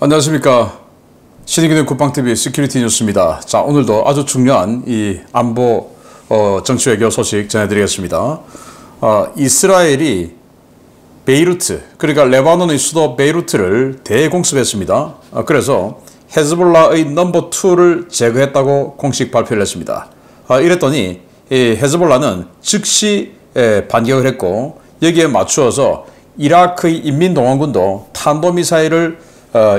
안녕하십니까. 신의균의 국방TV 시큐리티 뉴스입니다. 자, 오늘도 아주 중요한 이 안보 정치 외교 소식 전해드리겠습니다. 이스라엘이 베이루트, 그러니까 레바논의 수도 베이루트를 대공습했습니다. 그래서 헤즈볼라의 넘버 2를 제거했다고 공식 발표를 했습니다. 이랬더니 이 헤즈볼라는 즉시 반격을 했고, 여기에 맞추어서 이라크의 인민동원군도 탄도미사일을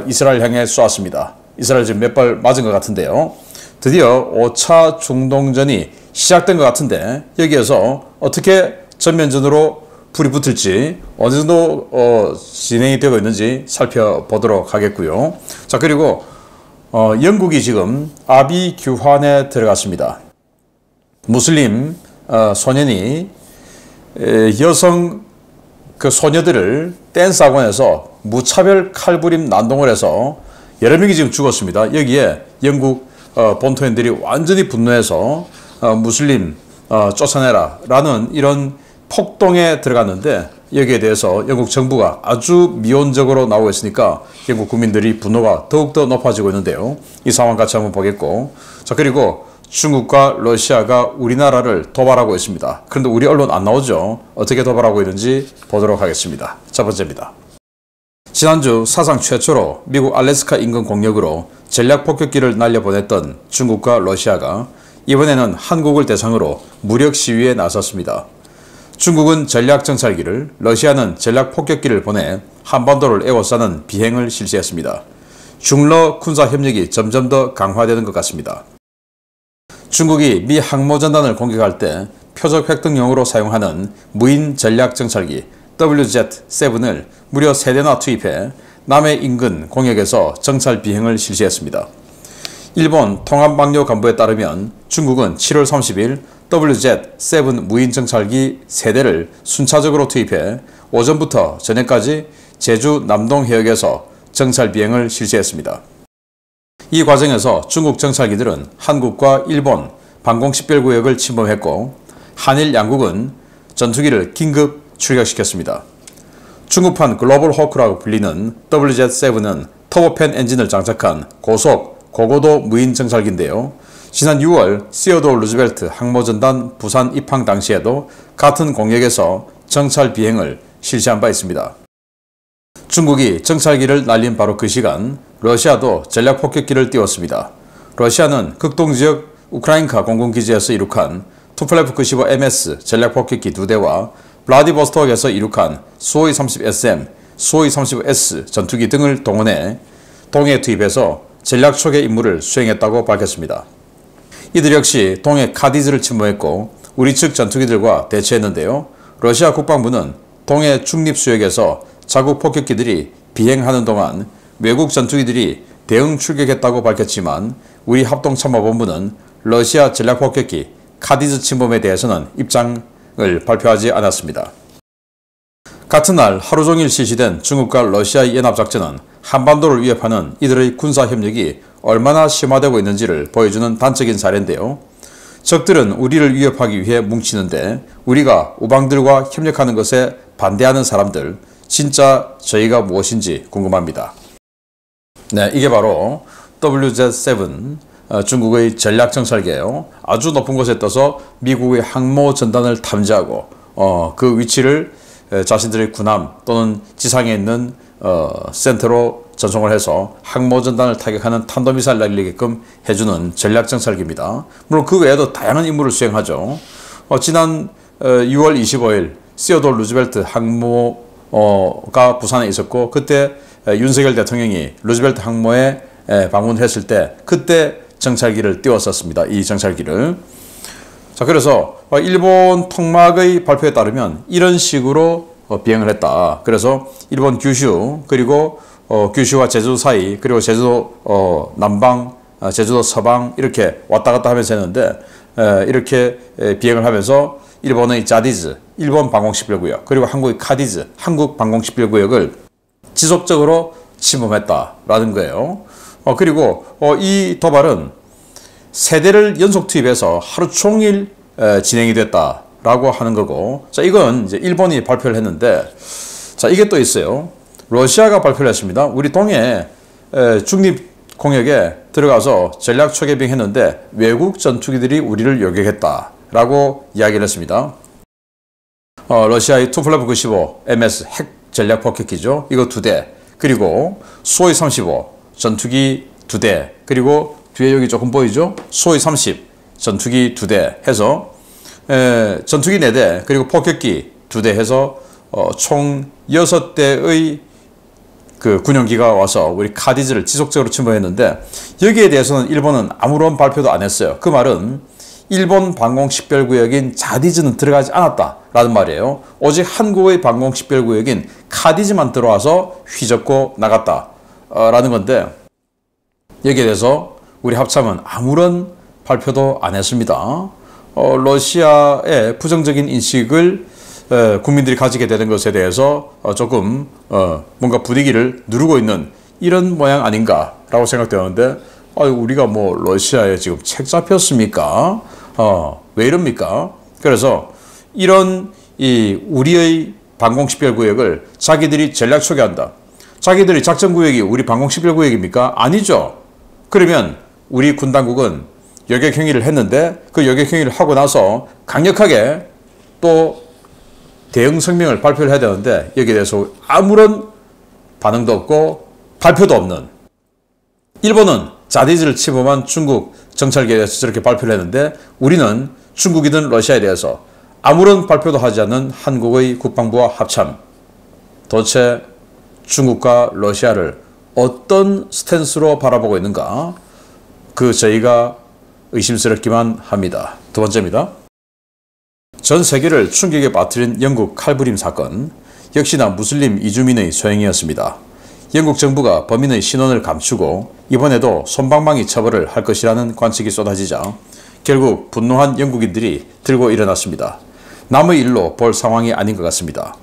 이스라엘 향해 쏘았습니다. 이스라엘 지금 몇 발 맞은 것 같은데요. 드디어 5차 중동전이 시작된 것 같은데, 여기에서 어떻게 전면전으로 불이 붙을지, 어느 정도 진행이 되고 있는지 살펴보도록 하겠고요. 자, 그리고 영국이 지금 아비 규환에 들어갔습니다. 무슬림 소년이 여성 소녀들을 댄스 학원에서 무차별 칼부림 난동을 해서 여러 명이 지금 죽었습니다. 여기에 영국 본토인들이 완전히 분노해서 무슬림 쫓아내라 라는 이런 폭동에 들어갔는데, 여기에 대해서 영국 정부가 아주 미온적으로 나오고 있으니까 영국 국민들이 분노가 더욱더 높아지고 있는데요. 이 상황 같이 한번 보겠고, 자, 그리고 중국과 러시아가 우리나라를 도발하고 있습니다. 그런데 우리 언론 안 나오죠. 어떻게 도발하고 있는지 보도록 하겠습니다. 첫 번째입니다. 지난주 사상 최초로 미국 알래스카 인근 공역으로 전략 폭격기를 날려보냈던 중국과 러시아가 이번에는 한국을 대상으로 무력 시위에 나섰습니다. 중국은 전략 정찰기를, 러시아는 전략 폭격기를 보내 한반도를 에워싸는 비행을 실시했습니다. 중러 군사 협력이 점점 더 강화되는 것 같습니다. 중국이 미 항모전단을 공격할 때 표적 획득용으로 사용하는 무인 전략 정찰기 WZ-7을 무려 3대나 투입해 남해 인근 공역에서 정찰 비행을 실시했습니다. 일본 통합망료 간부에 따르면 중국은 7월 30일 WZ-7 무인 정찰기 3대를 순차적으로 투입해 오전부터 저녁까지 제주 남동 해역에서 정찰 비행을 실시했습니다. 이 과정에서 중국 정찰기들은 한국과 일본 방공식별구역을 침범했고, 한일 양국은 전투기를 긴급 출격시켰습니다. 중국판 글로벌 호크라고 불리는 WZ-7은 터보팬 엔진을 장착한 고속, 고고도 무인 정찰기인데요. 지난 6월 시어도어 루즈벨트 항모전단 부산 입항 당시에도 같은 공역에서 정찰 비행을 실시한 바 있습니다. 중국이 정찰기를 날린 바로 그 시간 러시아도 전략 폭격기를 띄웠습니다. 러시아는 극동지역 우크라이나카 공군기지에서 이륙한 투플레프 95MS 전략 폭격기 2대와 블라디보스톡에서 이륙한 수호이 30SM, 수호이 35S 전투기 등을 동원해 동해에 투입해서 전략 초계 임무를 수행했다고 밝혔습니다. 이들 역시 동해 카디즈를 침범했고 우리 측 전투기들과 대치했는데요. 러시아 국방부는 동해 중립수역에서 자국 폭격기들이 비행하는 동안 외국 전투기들이 대응 출격했다고 밝혔지만, 우리 합동참모본부는 러시아 전략 폭격기 카디즈 침범에 대해서는 입장을 발표하지 않았습니다. 같은 날 하루 종일 실시된 중국과 러시아의 연합작전은 한반도를 위협하는 이들의 군사협력이 얼마나 심화되고 있는지를 보여주는 단적인 사례인데요. 적들은 우리를 위협하기 위해 뭉치는데 우리가 우방들과 협력하는 것에 반대하는 사람들, 진짜 저희가 무엇인지 궁금합니다. 네, 이게 바로 WZ-7 중국의 전략 정찰기예요. 아주 높은 곳에 떠서 미국의 항모 전단을 탐지하고 그 위치를 자신들의 군함 또는 지상에 있는 센터로 전송을 해서 항모 전단을 타격하는 탄도미사일 날리게끔 해주는 전략 정찰기입니다. 물론 그 외에도 다양한 임무를 수행하죠. 지난 6월 25일 시어도어 루즈벨트 항모가 부산에 있었고, 그때 윤석열 대통령이 루즈벨트 항모에 방문했을 때 그때 정찰기를 띄웠었습니다. 이 정찰기를. 자, 그래서 일본 통막의 발표에 따르면 이런 식으로 비행을 했다. 그래서 일본 규슈, 그리고 규슈와 제주도 사이, 그리고 제주도 남방, 제주도 서방 이렇게 왔다 갔다 하면서 했는데, 이렇게 비행을 하면서 일본의 자디즈, 일본 방공식별구역, 그리고 한국의 카디즈, 한국 방공식별구역을 지속적으로 침범했다라는 거예요. 그리고 이 도발은 3대를 연속 투입해서 하루 종일 진행이 됐다라고 하는 거고, 자, 이건 이제 일본이 발표를 했는데, 자, 이게 또 있어요. 러시아가 발표를 했습니다. 우리 동해 중립 공역에 들어가서 전략 초계빙 했는데 외국 전투기들이 우리를 요격했다라고 이야기를 했습니다. 러시아의 투플레브 95 MS 핵 전략 폭격기죠. 이거 2대, 그리고 수호이 35 전투기 2대, 그리고 뒤에 여기 조금 보이죠? 수호이 30 전투기 2대 해서 전투기 4대, 그리고 폭격기 2대 해서 총 6대의 그 군용기가 와서 우리 카디즈를 지속적으로 침범했는데, 여기에 대해서는 일본은 아무런 발표도 안 했어요. 그 말은 일본 방공 식별구역인 자디즈는 들어가지 않았다라는 말이에요. 오직 한국의 방공 식별구역인 카디즈만 들어와서 휘젓고 나갔다라는 건데, 여기에 대해서 우리 합참은 아무런 발표도 안 했습니다. 러시아의 부정적인 인식을 국민들이 가지게 되는 것에 대해서 조금 뭔가 분위기를 누르고 있는 이런 모양 아닌가라고 생각되는데, 우리가 뭐 러시아에 지금 책 잡혔습니까? 왜 이럽니까? 그래서 이런 우리의 방공식별구역을 자기들이 전략 초기한다. 자기들이 작전구역이 우리 방공식별구역입니까? 아니죠. 그러면 우리 군 당국은 요격 행위를 했는데, 그 요격 행위를 하고 나서 강력하게 또 대응 성명을 발표를 해야 되는데, 여기에 대해서 아무런 반응도 없고 발표도 없는, 일본은 자디즈를 침범한 중국 정찰기에 대해서 저렇게 발표를 했는데, 우리는 중국이든 러시아에 대해서 아무런 발표도 하지 않는 한국의 국방부와 합참, 도대체 중국과 러시아를 어떤 스탠스로 바라보고 있는가, 저희가 의심스럽기만 합니다. 두 번째입니다. 전 세계를 충격에 빠뜨린 영국 칼부림 사건, 역시나 무슬림 이주민의 소행이었습니다. 영국 정부가 범인의 신원을 감추고 이번에도 솜방망이 처벌을 할 것이라는 관측이 쏟아지자 결국 분노한 영국인들이 들고 일어났습니다. 남의 일로 볼 상황이 아닌 것 같습니다.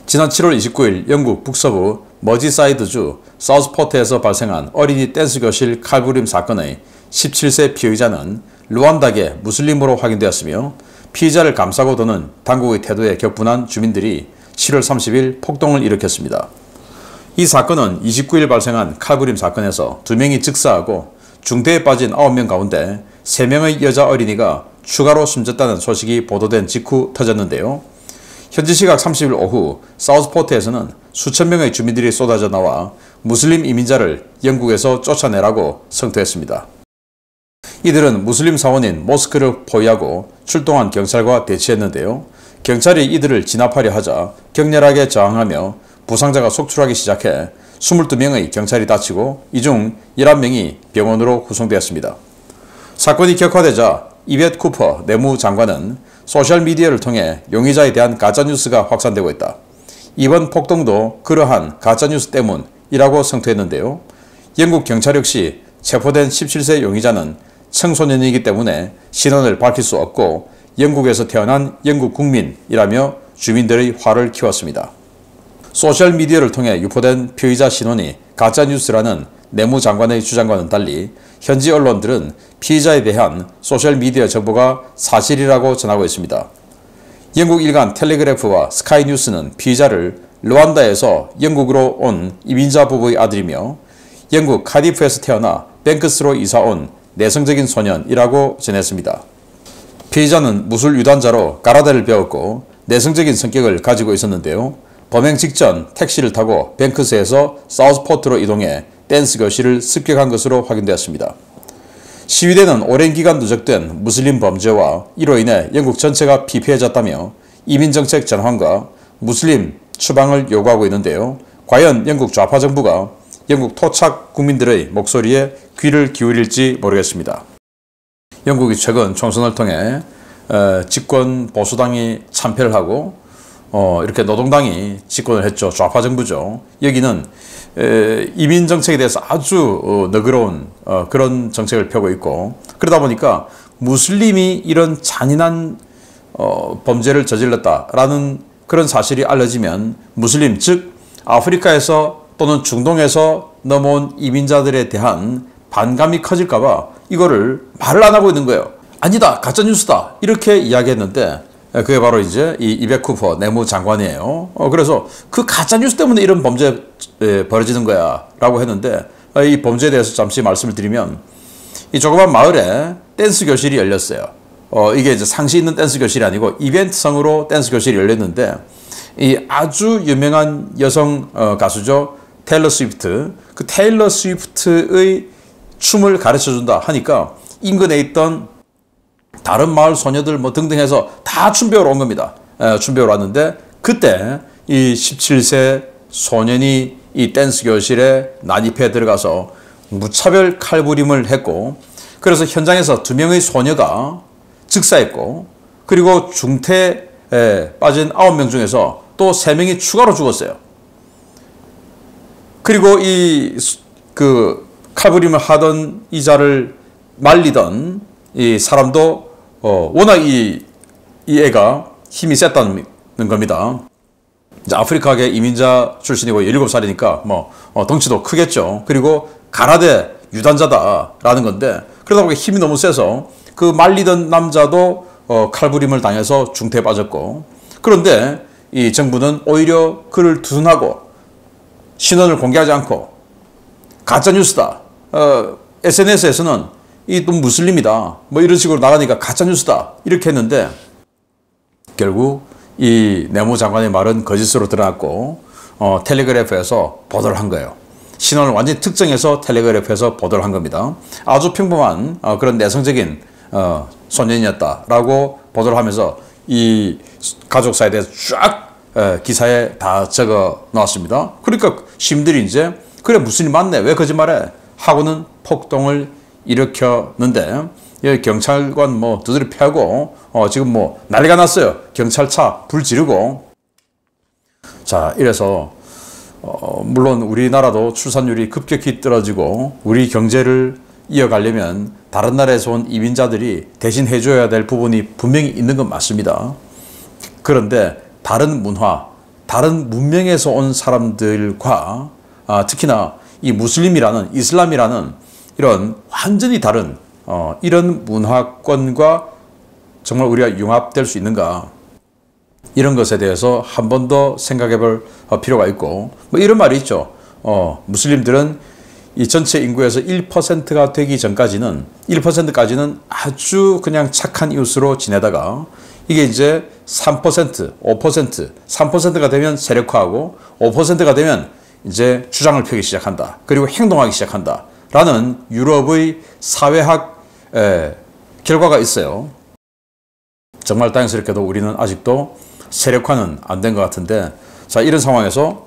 지난 7월 29일 영국 북서부 머지사이드주 사우스포트에서 발생한 어린이 댄스 교실 칼부림 사건의 17세 피의자는 루안다계 무슬림으로 확인되었으며, 피의자를 감싸고 도는 당국의 태도에 격분한 주민들이 7월 30일 폭동을 일으켰습니다. 이 사건은 29일 발생한 칼부림 사건에서 2명이 즉사하고 중태에 빠진 9명 가운데 3명의 여자 어린이가 추가로 숨졌다는 소식이 보도된 직후 터졌는데요. 현지 시각 30일 오후 사우스포트에서는 수천 명의 주민들이 쏟아져 나와 무슬림 이민자를 영국에서 쫓아내라고 성토했습니다. 이들은 무슬림 사원인 모스크를 포위하고 출동한 경찰과 대치했는데요. 경찰이 이들을 진압하려 하자 격렬하게 저항하며 부상자가 속출하기 시작해 22명의 경찰이 다치고 이 중 11명이 병원으로 후송되었습니다. 사건이 격화되자 이벳 쿠퍼 내무장관은 소셜미디어를 통해 용의자에 대한 가짜뉴스가 확산되고 있다. 이번 폭동도 그러한 가짜뉴스 때문이라고 성토했는데요. 영국 경찰 역시 체포된 17세 용의자는 청소년이기 때문에 신원을 밝힐 수 없고 영국에서 태어난 영국 국민이라며 주민들의 화를 키웠습니다. 소셜미디어를 통해 유포된 피의자 신원이 가짜뉴스라는 내무장관의 주장과는 달리 현지 언론들은 피의자에 대한 소셜미디어 정보가 사실이라고 전하고 있습니다. 영국 일간 텔레그래프와 스카이뉴스는 피의자를 르완다에서 영국으로 온 이민자 부부의 아들이며 영국 카디프에서 태어나 뱅크스로 이사온 내성적인 소년이라고 전했습니다. 피의자는 무술 유단자로 가라데를 배웠고 내성적인 성격을 가지고 있었는데요. 범행 직전 택시를 타고 뱅크스에서 사우스포트로 이동해 댄스 교실을 습격한 것으로 확인되었습니다. 시위대는 오랜 기간 누적된 무슬림 범죄와 이로 인해 영국 전체가 피폐해졌다며 이민정책 전환과 무슬림 추방을 요구하고 있는데요. 과연 영국 좌파 정부가 영국 토착 국민들의 목소리에 귀를 기울일지 모르겠습니다. 영국이 최근 총선을 통해 집권 보수당이 참패를 하고 이렇게 노동당이 집권을 했죠. 좌파 정부죠. 여기는 이민 정책에 대해서 아주 너그러운 그런 정책을 펴고 있고, 그러다 보니까 무슬림이 이런 잔인한 범죄를 저질렀다라는 그런 사실이 알려지면 무슬림, 즉 아프리카에서 또는 중동에서 넘어온 이민자들에 대한 반감이 커질까봐 이거를 말을 안 하고 있는 거예요. 아니다, 가짜뉴스다, 이렇게 이야기했는데 그게 바로 이제 이 이백 쿠퍼 내무장관이에요. 그래서 그 가짜뉴스 때문에 이런 범죄 벌어지는 거야 라고 했는데, 이 범죄에 대해서 잠시 말씀을 드리면, 이 조그만 마을에 댄스 교실이 열렸어요. 이게 이제 상시 있는 댄스 교실이 아니고 이벤트성으로 댄스 교실이 열렸는데, 이 아주 유명한 여성 가수죠. 테일러 스위프트. 그 테일러 스위프트의 춤을 가르쳐 준다 하니까 인근에 있던 다른 마을 소녀들 뭐 등등 해서 다 춤 배우러 온 겁니다. 춤 배우러 왔는데, 그때 이 17세 소년이 이 댄스 교실에 난입해 들어가서 무차별 칼부림을 했고, 그래서 현장에서 2명의 소녀가 즉사했고, 그리고 중태에 빠진 9명 중에서 또 3명이 추가로 죽었어요. 그리고 그 칼부림을 하던 이자를 말리던 이 사람도 워낙 이 애가 힘이 셌다는 겁니다. 이제 아프리카계 이민자 출신이고 17살이니까 뭐 덩치도 크겠죠. 그리고 가나대 유단자다라는 건데, 그러다 보니까 힘이 너무 세서 그 말리던 남자도 칼부림을 당해서 중태에 빠졌고, 그런데 이 정부는 오히려 그를 두둔하고 신원을 공개하지 않고 가짜뉴스다. SNS에서는 이 또 무슬림이다. 뭐 이런 식으로 나가니까 가짜뉴스다. 이렇게 했는데, 결국 이 내무장관의 말은 거짓으로 드러났고, 텔레그래프에서 보도를 한 거예요. 신원을 완전히 특정해서 텔레그래프에서 보도를 한 겁니다. 아주 평범한 그런 내성적인 소년이었다라고 보도를 하면서 이 가족사에 대해서 쫙 기사에 다 적어 놓았습니다. 그러니까 시민들이 이제 그래 무슬림 맞네, 왜 거짓말해 하고는 폭동을 일으켰는데, 경찰관 뭐 두드려 패고 지금 뭐 난리가 났어요. 경찰차 불 지르고. 자, 이래서 물론 우리나라도 출산율이 급격히 떨어지고 우리 경제를 이어가려면 다른 나라에서 온 이민자들이 대신 해줘야 될 부분이 분명히 있는 건 맞습니다. 그런데 다른 문화, 다른 문명에서 온 사람들과 특히나 이 무슬림이라는, 이슬람이라는 이런 완전히 다른 이런 문화권과 정말 우리가 융합될 수 있는가, 이런 것에 대해서 한 번 더 생각해 볼 필요가 있고, 뭐 이런 말이 있죠. 무슬림들은 이 전체 인구에서 1%가 되기 전까지는, 1%까지는 아주 그냥 착한 이웃으로 지내다가 이게 이제 3%, 5%, 3%가 되면 세력화하고 5%가 되면 이제 주장을 펴기 시작한다. 그리고 행동하기 시작한다. 라는 유럽의 사회학 결과가 있어요. 정말 다행스럽게도 우리는 아직도 세력화는 안 된 것 같은데, 자, 이런 상황에서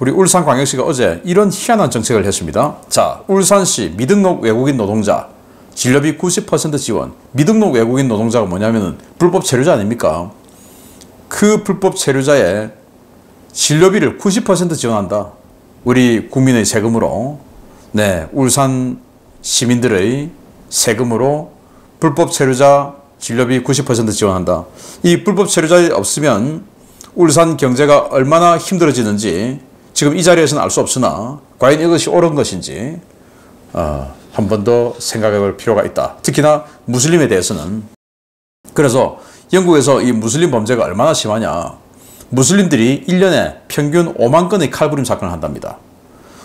우리 울산광역시가 어제 이런 희한한 정책을 했습니다. 자, 울산시 미등록 외국인 노동자 진료비 90% 지원. 미등록 외국인 노동자가 뭐냐면은 불법 체류자 아닙니까? 그 불법 체류자의 진료비를 90% 지원한다. 우리 국민의 세금으로. 네, 울산 시민들의 세금으로 불법 체류자 진료비 90% 지원한다. 이 불법 체류자가 없으면 울산 경제가 얼마나 힘들어지는지 지금 이 자리에서는 알 수 없으나, 과연 이것이 옳은 것인지 한 번 더 생각해 볼 필요가 있다. 특히나 무슬림에 대해서는. 그래서 영국에서 이 무슬림 범죄가 얼마나 심하냐. 무슬림들이 1년에 평균 5만 건의 칼부림 사건을 한답니다.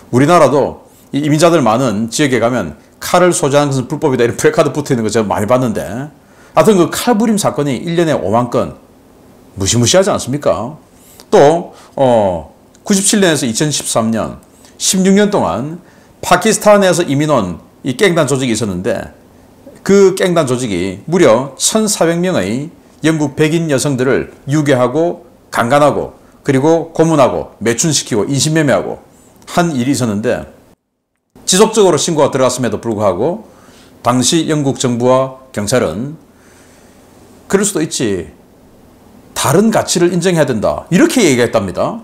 우리나라도 이 이민자들 많은 지역에 가면 칼을 소지하는 것은 불법이다, 이런 플래카드 붙어 있는 거 제가 많이 봤는데, 하여튼 그 칼부림 사건이 1년에 5만 건, 무시무시하지 않습니까? 또 97년에서 2013년 16년 동안 파키스탄에서 이민 온 이 깽단 조직이 있었는데, 그 깽단 조직이 무려 1,400명의 영국 백인 여성들을 유괴하고 강간하고 그리고 고문하고 매춘시키고 인신매매하고 한 일이 있었는데, 지속적으로 신고가 들어갔음에도 불구하고 당시 영국 정부와 경찰은 그럴 수도 있지, 다른 가치를 인정해야 된다, 이렇게 얘기했답니다.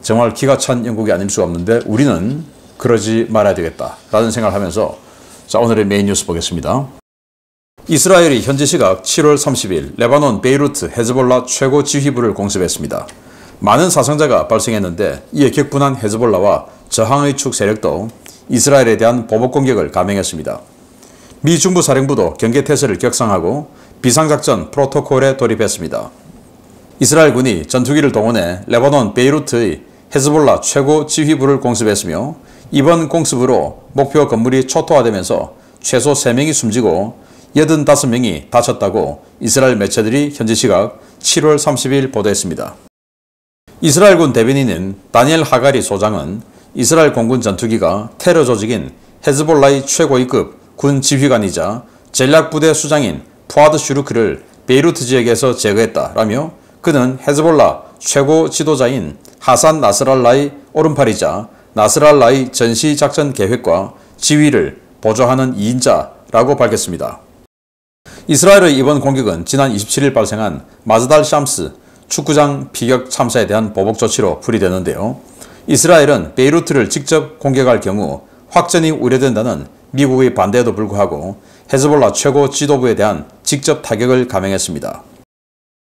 정말 기가 찬 영국이 아닐 수가 없는데, 우리는 그러지 말아야 되겠다라는 생각을 하면서, 자, 오늘의 메인 뉴스 보겠습니다. 이스라엘이 현지 시각 7월 30일 레바논 베이루트 헤즈볼라 최고 지휘부를 공습했습니다. 많은 사상자가 발생했는데, 이에 격분한 헤즈볼라와 저항의 축 세력도 이스라엘에 대한 보복 공격을 감행했습니다. 미 중부사령부도 경계태세를 격상하고 비상작전 프로토콜에 돌입했습니다. 이스라엘군이 전투기를 동원해 레바논 베이루트의 헤즈볼라 최고 지휘부를 공습했으며 이번 공습으로 목표 건물이 초토화되면서 최소 3명이 숨지고 85명이 다쳤다고 이스라엘 매체들이 현지 시각 7월 30일 보도했습니다. 이스라엘군 대변인인 다니엘 하가리 소장은 이스라엘 공군 전투기가 테러 조직인 헤즈볼라의 최고위급 군 지휘관이자 전략부대 수장인 푸아드 슈루크를 베이루트 지역에서 제거했다라며 그는 헤즈볼라 최고 지도자인 하산 나스랄라의 오른팔이자 나스랄라의 전시작전 계획과 지휘를 보조하는 2인자라고 밝혔습니다. 이스라엘의 이번 공격은 지난 27일 발생한 마즈달 샴스 축구장 피격 참사에 대한 보복 조치로 풀이되는데요. 이스라엘은 베이루트를 직접 공격할 경우 확전이 우려된다는 미국의 반대에도 불구하고 헤즈볼라 최고 지도부에 대한 직접 타격을 감행했습니다.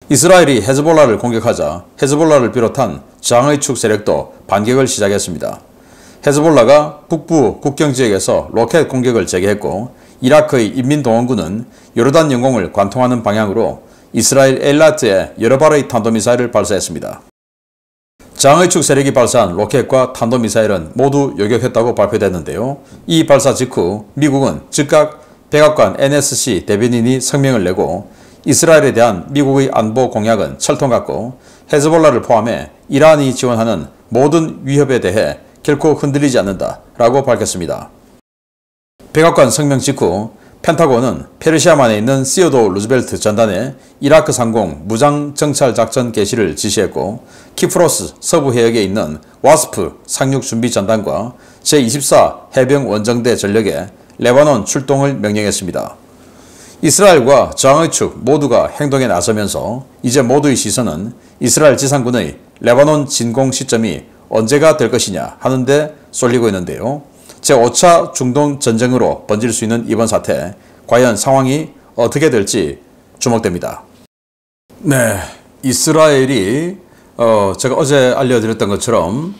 이스라엘이 헤즈볼라를 공격하자 헤즈볼라를 비롯한 저항의 축 세력도 반격을 시작했습니다. 헤즈볼라가 북부 국경지역에서 로켓 공격을 재개했고 이라크의 인민동원군은 요르단 영공을 관통하는 방향으로 이스라엘 엘라트에 여러 발의 탄도미사일을 발사했습니다. 저항의 축 세력이 발사한 로켓과 탄도미사일은 모두 요격했다고 발표됐는데요. 이 발사 직후 미국은 즉각 백악관 NSC 대변인이 성명을 내고 이스라엘에 대한 미국의 안보 공약은 철통같고 헤즈볼라를 포함해 이란이 지원하는 모든 위협에 대해 결코 흔들리지 않는다라고 밝혔습니다. 백악관 성명 직후 펜타곤은 페르시아만에 있는 시어도 루즈벨트 전단에 이라크 상공 무장 정찰 작전 개시를 지시했고 키프로스 서부 해역에 있는 와스프 상륙 준비 전단과 제24 해병 원정대 전력에 레바논 출동을 명령했습니다. 이스라엘과 저항의 축 모두가 행동에 나서면서 이제 모두의 시선은 이스라엘 지상군의 레바논 진공 시점이 언제가 될 것이냐 하는데 쏠리고 있는데요. 제5차 중동 전쟁으로 번질 수 있는 이번 사태, 과연 상황이 어떻게 될지 주목됩니다. 네, 이스라엘이 제가 어제 알려드렸던 것처럼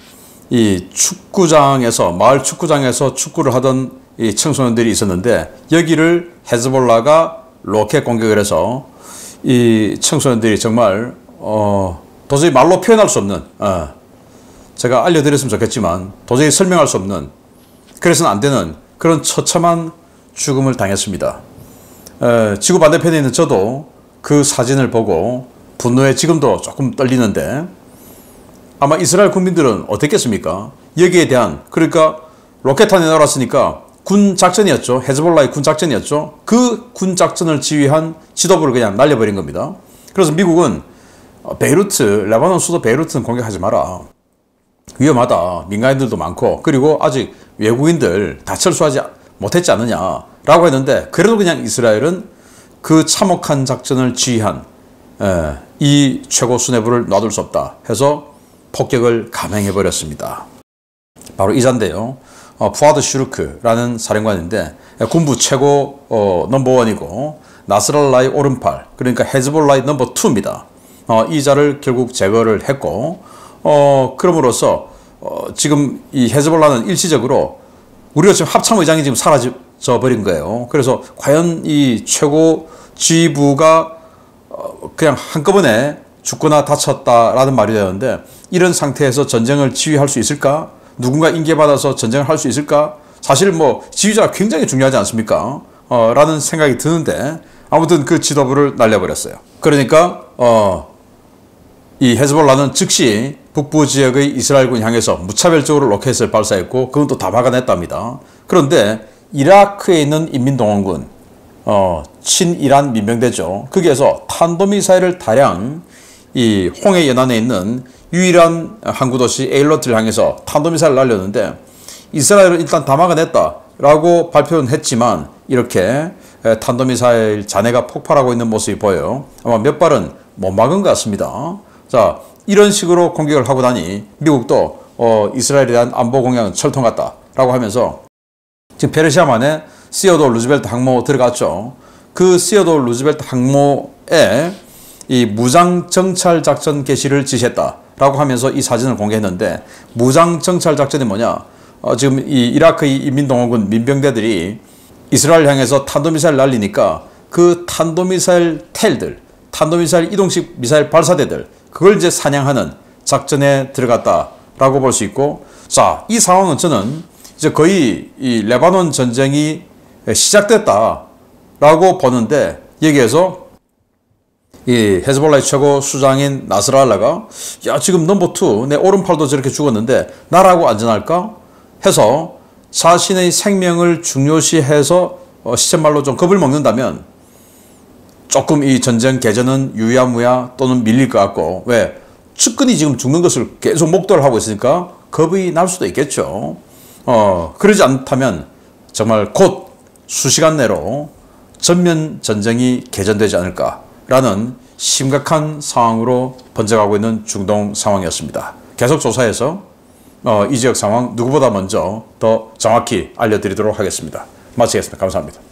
이 축구장에서 마을 축구장에서 축구를 하던 이 청소년들이 있었는데 여기를 헤즈볼라가 로켓 공격을 해서 이 청소년들이 정말 도저히 말로 표현할 수 없는 제가 알려드렸으면 좋겠지만 도저히 설명할 수 없는 그래서는 안 되는 그런 처참한 죽음을 당했습니다. 지구 반대편에 있는 저도 그 사진을 보고 분노에 지금도 조금 떨리는데 아마 이스라엘 국민들은 어땠겠습니까? 여기에 대한 그러니까 로켓탄이 날아왔으니까 군 작전이었죠. 헤즈볼라의 군 작전이었죠. 그 군 작전을 지휘한 지도부를 그냥 날려버린 겁니다. 그래서 미국은 베이루트, 레바논 수도 베이루트는 공격하지 마라. 위험하다. 민간인들도 많고 그리고 아직 외국인들 다 철수하지 못했지 않느냐라고 했는데 그래도 그냥 이스라엘은 그 참혹한 작전을 지휘한 이 최고 수뇌부를 놔둘 수 없다 해서 폭격을 감행해버렸습니다. 바로 이 자인데요. 푸아드 슈르크라는 사령관인데 군부 최고 넘버원이고 나스랄라의 오른팔 그러니까 헤즈볼라의 넘버 2입니다. 이 자를 결국 제거를 했고 그럼으로써 지금 이 헤즈볼라는 일시적으로 우리가 지금 합참의장이 지금 사라져 버린 거예요. 그래서 과연 이 최고 지휘부가 그냥 한꺼번에 죽거나 다쳤다라는 말이 되는데 이런 상태에서 전쟁을 지휘할 수 있을까? 누군가 인계받아서 전쟁을 할 수 있을까? 사실 뭐 지휘자가 굉장히 중요하지 않습니까? 라는 생각이 드는데 아무튼 그 지도부를 날려버렸어요. 그러니까 이 헤즈볼라는 즉시 북부 지역의 이스라엘군 향해서 무차별적으로 로켓을 발사했고 그건 또 다 막아냈답니다. 그런데 이라크에 있는 인민동원군 친이란 민병대죠. 거기에서 탄도미사일을 다량 이 홍해 연안에 있는 유일한 항구도시 에일롯을 향해서 탄도미사일을 날렸는데 이스라엘은 일단 다 막아냈다라고 발표는 했지만 이렇게 탄도미사일 잔해가 폭발하고 있는 모습이 보여요. 아마 몇 발은 못 막은 것 같습니다. 자, 이런 식으로 공격을 하고 나니 미국도 이스라엘에 대한 안보 공약은 철통 같다라고 하면서 지금 페르시아만에 시어도 루즈벨트 항모 들어갔죠. 그 시어도 루즈벨트 항모에 이 무장 정찰 작전 개시를 지시했다라고 하면서 이 사진을 공개했는데 무장 정찰 작전이 뭐냐? 지금 이 이라크의 인민동원군 민병대들이 이스라엘 향해서 탄도미사일 날리니까 그 탄도미사일 텔들, 탄도미사일 이동식 미사일 발사대들, 그걸 이제 사냥하는 작전에 들어갔다라고 볼 수 있고, 자, 이 상황은 저는 이제 거의 이 레바논 전쟁이 시작됐다라고 보는데, 여기에서 이 헤즈볼라의 최고 수장인 나스랄라가 야, 지금 넘버2 내 오른팔도 저렇게 죽었는데 나라고 안전할까 해서 자신의 생명을 중요시해서 시쳇말로 좀 겁을 먹는다면 조금 이 전쟁 개전은 유야무야 또는 밀릴 것 같고, 왜? 측근이 지금 죽는 것을 계속 목도를 하고 있으니까 겁이 날 수도 있겠죠. 그러지 않다면 정말 곧 수시간 내로 전면 전쟁이 개전되지 않을까라는 심각한 상황으로 번져가고 있는 중동 상황이었습니다. 계속 조사해서 이 지역 상황 누구보다 먼저 더 정확히 알려드리도록 하겠습니다. 마치겠습니다. 감사합니다.